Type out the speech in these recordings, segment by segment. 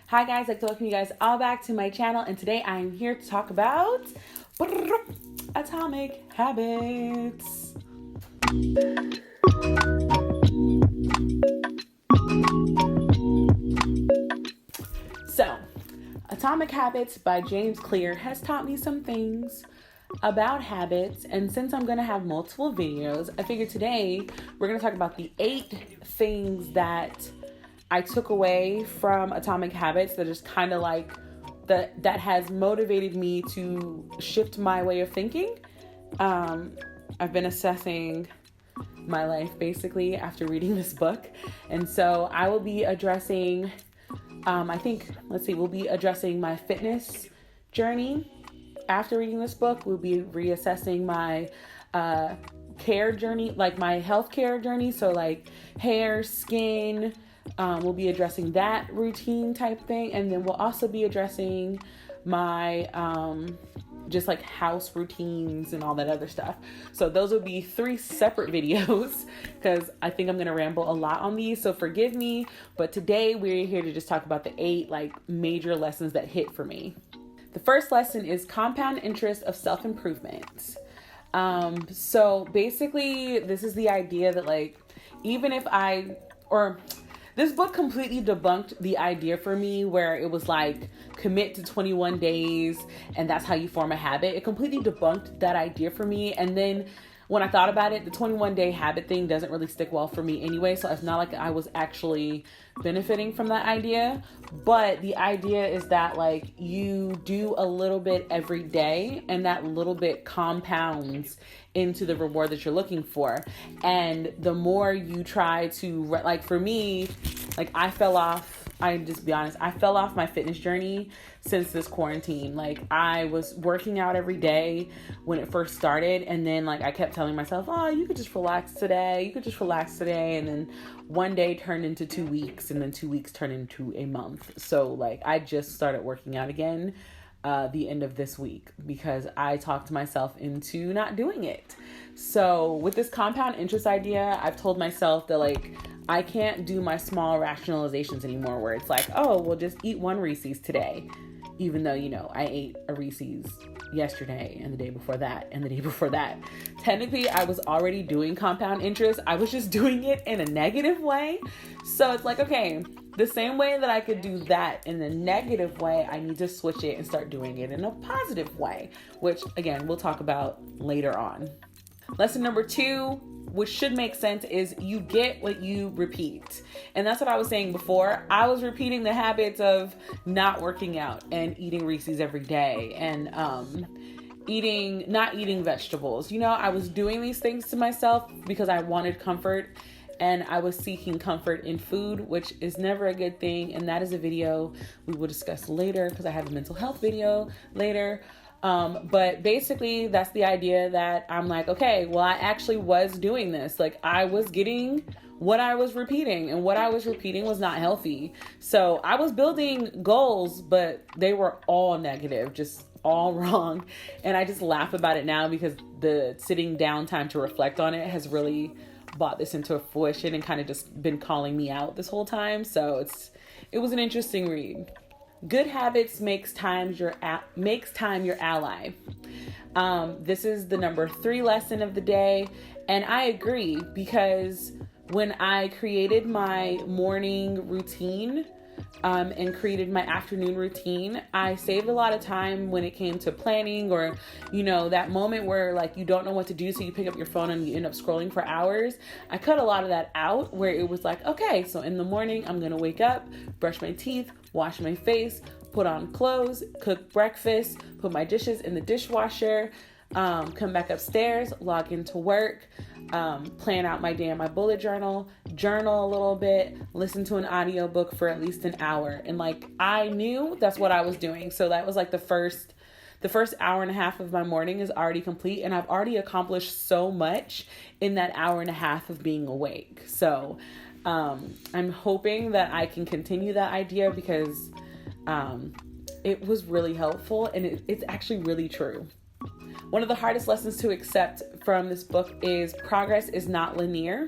Hi guys, I'd like to welcome you guys all back to my channel, and today I'm here to talk about atomic habits. So, Atomic Habits by James Clear has taught me some things about habits, and since I'm going to have multiple videos, I figured today we're going to talk about the 8 things that I took away from Atomic Habits that is kind of like that has motivated me to shift my way of thinking. I've been assessing my life basically after reading this book, and so I will be addressing we'll be addressing my fitness journey. After reading this book, we'll be reassessing my care journey, like my healthcare journey. So like hair, skin, we'll be addressing that routine type thing. And then we'll also be addressing my just like house routines and all that other stuff. So those will be 3 separate videos because I think I'm going to ramble a lot on these. So forgive me. But today we're here to just talk about the 8 like major lessons that hit for me. The first lesson is compound interest of self-improvement. So basically this is the idea that like, even if this book completely debunked the idea for me where it was like commit to 21 days and that's how you form a habit. It completely debunked that idea for me. And then when I thought about it, the 21-day habit thing doesn't really stick well for me anyway. So it's not like I was actually benefiting from that idea. But the idea is that like you do a little bit every day and that little bit compounds into the reward that you're looking for. And the more you try to, like for me, like I fell off my fitness journey since this quarantine. Like I was working out every day when it first started. And then like I kept telling myself, oh, you could just relax today. You could just relax today. And then one day turned into 2 weeks, and then 2 weeks turned into a month. So like I just started working out again the end of this week because I talked myself into not doing it. So with this compound interest idea, I've told myself that like I can't do my small rationalizations anymore where it's like, oh, well, just eat 1 Reese's today. Even though, you know, I ate a Reese's yesterday and the day before that and the day before that. Technically, I was already doing compound interest. I was just doing it in a negative way. So it's like, okay, the same way that I could do that in a negative way, I need to switch it and start doing it in a positive way, which again, we'll talk about later on. Lesson number 2, which should make sense, is you get what you repeat. And that's what I was saying before. I was repeating the habits of not working out and eating Reese's every day and not eating vegetables. You know, I was doing these things to myself because I wanted comfort, and I was seeking comfort in food, which is never a good thing. And that is a video we will discuss later because I have a mental health video later. But basically that's the idea that I'm like, okay, well, I actually was doing this. Like I was getting what I was repeating, and what I was repeating was not healthy. So I was building goals, but they were all negative, just all wrong. And I just laugh about it now because the sitting down time to reflect on it has really brought this into fruition and kind of just been calling me out this whole time. So it was an interesting read. Good habits makes time your ally. This is the number 3 lesson of the day. And I agree, because when I created my morning routine and created my afternoon routine, I saved a lot of time when it came to planning, or, you know, that moment where like you don't know what to do, so you pick up your phone and you end up scrolling for hours. I cut a lot of that out where it was like, okay, so in the morning I'm going to wake up, brush my teeth, wash my face, put on clothes, cook breakfast, put my dishes in the dishwasher, come back upstairs, log into work, plan out my day in my bullet journal a little bit, listen to an audiobook for at least an hour. And like, I knew that's what I was doing. So that was like the first hour and a half of my morning is already complete. And I've already accomplished so much in that hour and a half of being awake. So, I'm hoping that I can continue that idea because, it was really helpful, and it's actually really true. One of the hardest lessons to accept from this book is progress is not linear.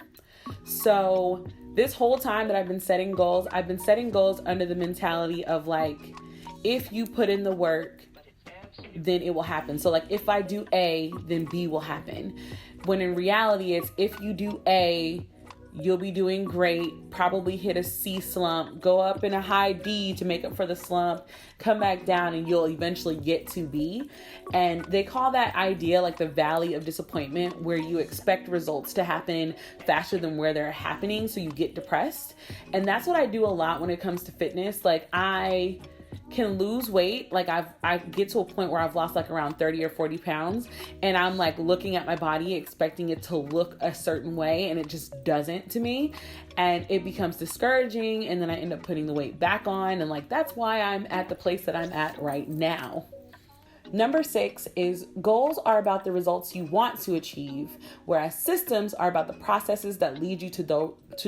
So this whole time that I've been setting goals under the mentality of like, if you put in the work, then it will happen. So like, if I do A, then B will happen. When in reality, it's if you do A, you'll be doing great, probably hit a C slump, go up in a high D to make up for the slump, come back down, and you'll eventually get to B. And they call that idea like the valley of disappointment, where you expect results to happen faster than where they're happening, so you get depressed. And that's what I do a lot when it comes to fitness. Like, I can lose weight. Like I get to a point where I've lost like around 30 or 40 pounds, and I'm like looking at my body expecting it to look a certain way, and it just doesn't to me, and it becomes discouraging, and then I end up putting the weight back on, and like that's why I'm at the place that I'm at right now. Number 6 is goals are about the results you want to achieve, whereas systems are about the processes that lead you to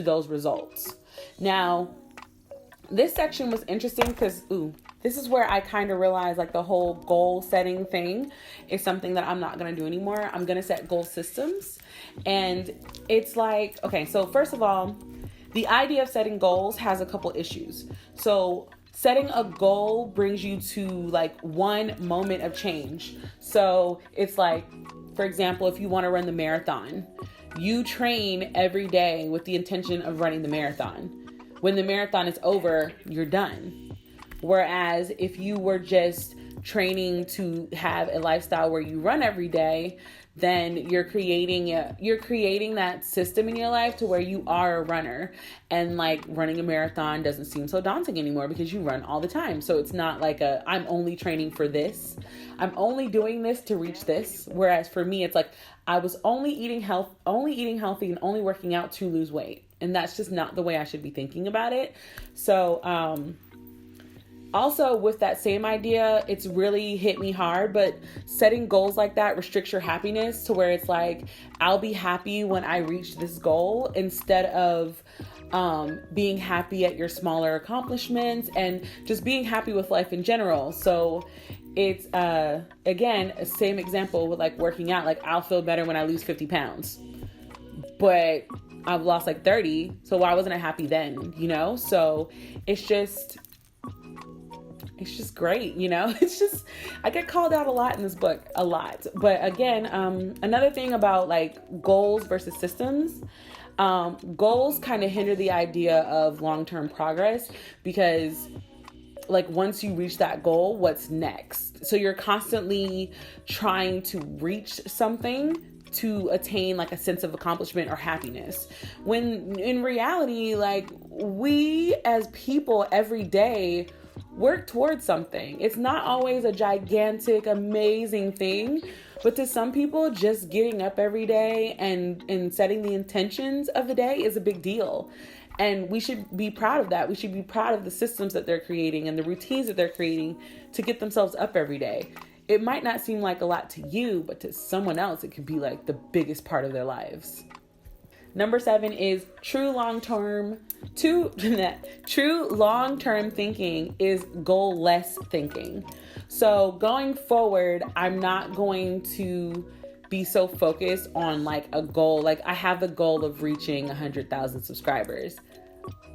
those results. Now, this section was interesting because, this is where I kind of realized like the whole goal setting thing is something that I'm not going to do anymore. I'm going to set goal systems. And it's like, okay, so first of all, the idea of setting goals has a couple issues. So setting a goal brings you to like one moment of change. So it's like, for example, if you want to run the marathon, you train every day with the intention of running the marathon. When the marathon is over, you're done. Whereas if you were just training to have a lifestyle where you run every day, then you're creating that system in your life to where you are a runner, and like running a marathon doesn't seem so daunting anymore because you run all the time. So it's not like I'm only training for this. I'm only doing this to reach this. Whereas for me, it's like I was only eating healthy and only working out to lose weight. And that's just not the way I should be thinking about it. So, also with that same idea, it's really hit me hard, but setting goals like that restricts your happiness to where it's like, I'll be happy when I reach this goal instead of being happy at your smaller accomplishments and just being happy with life in general. So it's, again, a same example with like working out. Like, I'll feel better when I lose 50 pounds, but I've lost like 30. So why wasn't I happy then? So it's just great. It's just, I get called out a lot in this book, a lot. But again, another thing about like goals versus systems, goals kind of hinder the idea of long-term progress, because like once you reach that goal, what's next? So you're constantly trying to reach something to attain like a sense of accomplishment or happiness, when in reality, like, we as people every day work towards something. It's not always a gigantic, amazing thing, but to some people, just getting up every day and setting the intentions of the day is a big deal. And we should be proud of that. We should be proud of the systems that they're creating and the routines that they're creating to get themselves up every day. It might not seem like a lot to you, but to someone else, it could be like the biggest part of their lives. Number 7 is true long-term thinking is goal-less thinking. So going forward, I'm not going to be so focused on like a goal. Like, I have the goal of reaching 100,000 subscribers.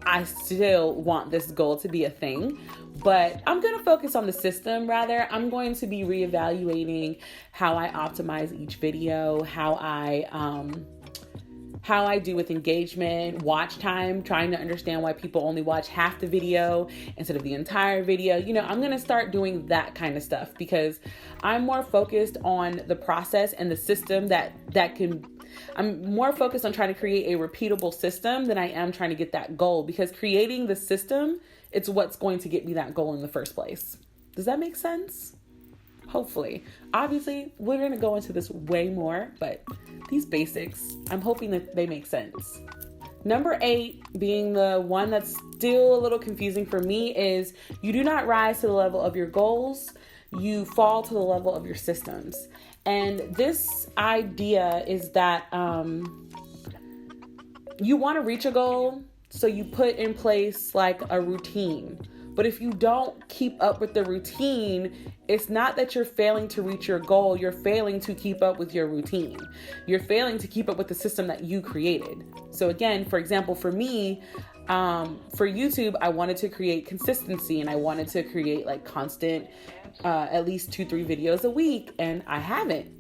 I still want this goal to be a thing, but I'm going to focus on the system. Rather, I'm going to be reevaluating how I optimize each video, how I do with engagement, watch time, trying to understand why people only watch half the video instead of the entire video. I'm going to start doing that kind of stuff because I'm more focused on the process and the system I'm more focused on trying to create a repeatable system than I am trying to get that goal, because creating the system, it's what's going to get me that goal in the first place. Does that make sense? Hopefully. Obviously, we're going to go into this way more, but these basics, I'm hoping that they make sense. Number 8, being the one that's still a little confusing for me, is you do not rise to the level of your goals. You fall to the level of your systems. And this idea is that you want to reach a goal, so you put in place like a routine. But if you don't keep up with the routine, it's not that you're failing to reach your goal. You're failing to keep up with your routine. You're failing to keep up with the system that you created. So again, for example, for me, for YouTube, I wanted to create consistency, and I wanted to create like constant, at least 2-3 videos a week. And I haven't.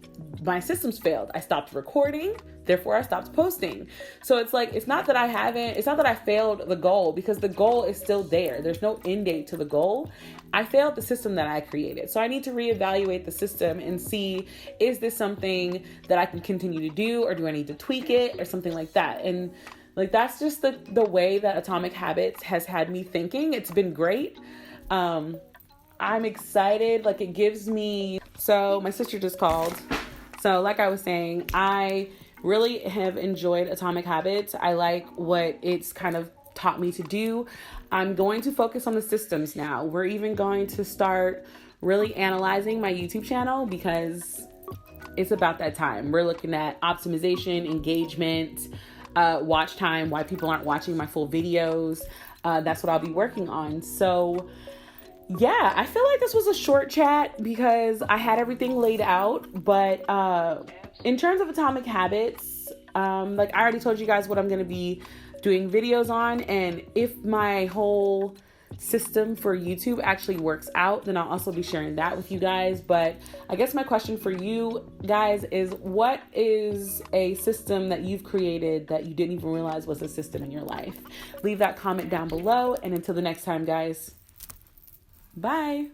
My systems failed. I stopped recording. Therefore, I stopped posting. So it's like, it's not that I failed the goal, because the goal is still there. There's no end date to the goal. I failed the system that I created. So I need to reevaluate the system and see, is this something that I can continue to do, or do I need to tweak it or something like that? And like, that's just the way that Atomic Habits has had me thinking. It's been great. I'm excited. Like, it gives me, so my sister just called. So like I was saying, I really have enjoyed Atomic Habits. I like what it's kind of taught me to do. I'm going to focus on the systems now. We're even going to start really analyzing my YouTube channel, because it's about that time. We're looking at optimization, engagement, watch time, why people aren't watching my full videos. That's what I'll be working on. So yeah, I feel like this was a short chat because I had everything laid out. But in terms of Atomic Habits, like I already told you guys what I'm going to be doing videos on. And if my whole system for YouTube actually works out, then I'll also be sharing that with you guys. But I guess my question for you guys is, what is a system that you've created that you didn't even realize was a system in your life? Leave that comment down below. And until the next time, guys, bye.